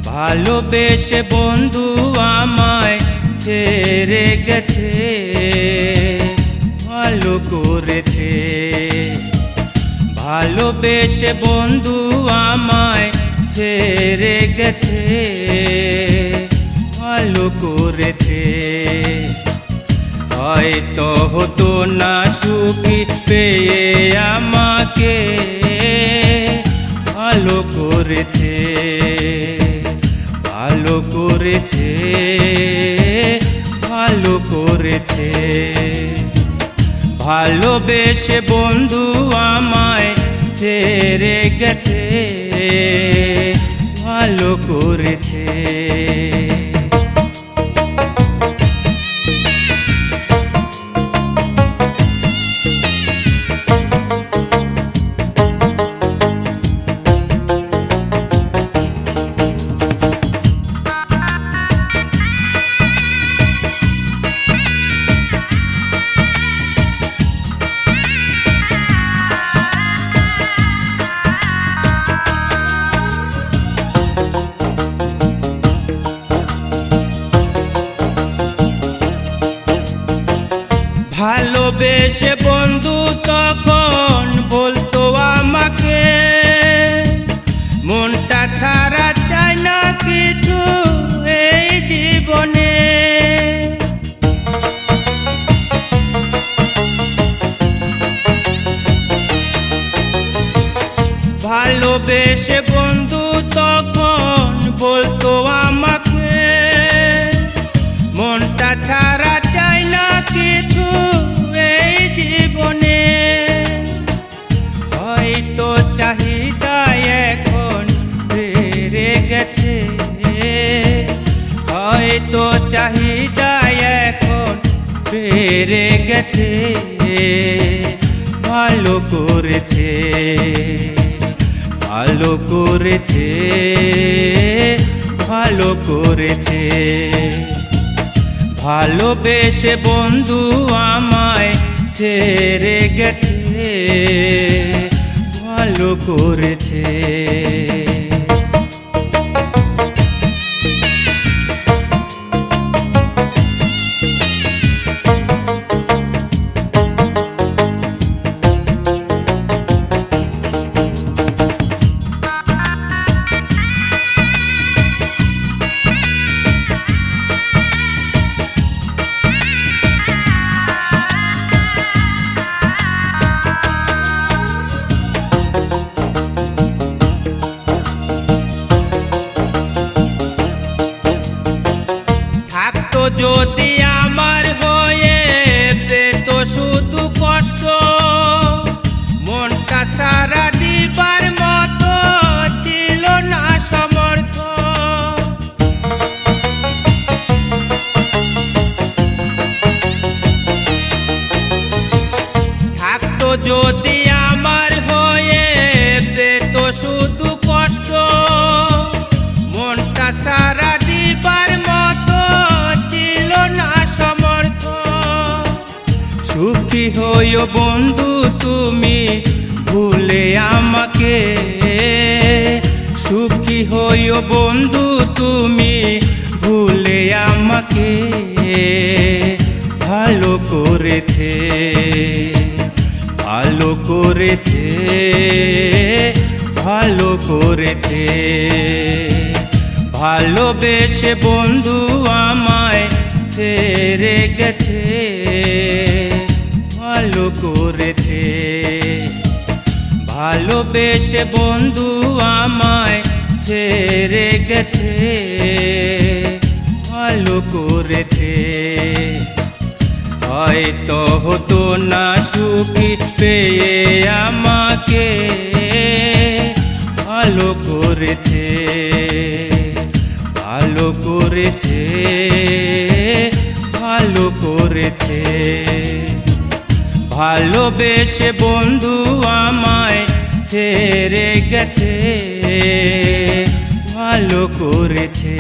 ভালোবেসে বন্ধু আমায় ছেড়ে গেছে, ভালো করেছে। ভালোবেসে বন্ধু আমায় ছেড়ে গেছে, ভালো করেছে। হয়তো হতো না সুখী পেয়ে আমাকে, ভালো করেছে, ভালো করেছে, ভালো করেছে। ভালোবেসে বন্ধু আমায় ছেড়ে গেছে, ভালো করেছে। ভালোবেসে বন্ধু তখন বলতো আমাকে, মনটা ছাড়া চাই না কিছু এই জীবনে। ভালোবেসে বন্ধু তখন বলতো আমাকে, মনটা ছাড়া চাই না কিছু এই জীবনে। হয়তো চাহিদা এখন বেড়ে গেছে, হয়তো চাহিদা এখন বেড়ে গেছে, ভালো করেছে, ভালো করেছে, ভালো করেছে। ভালোবেসে বন্ধু আমায় ছেড়ে গেছে, ভালো করেছে। যদি আমার হয়ে পেত শুধু কষ্ট, মনটা সারা দিবার মতো ছিল না সমর্থ। থাকতো যদি আমার হয়ে পেত শুধু কষ্ট, মনটা সারা দিবার মতো ছিল না সমর্থ। সুখী হইও বন্ধু তুমি ভুলে আমাকে, সুখী হইও বন্ধু তুমি ভুলে আমাকে, ভালো করেছে, ভালো করেছে, ভালো করেছে। ভালোবেসে বন্ধু আমায় ছেড়ে গেছে, ভালো করেছে। ভালোবেসে বন্ধু আমায় ছেড়ে গেছে, ভালো করেছে। হয়তো হতো না সুখী পেয়ে আমাকে, ভালো করেছে, ভালো ভালো করেছে, ভালো করেছে। ভালোবেসে বন্ধু আমায় ছেড়ে গেছে, ভালো করেছে।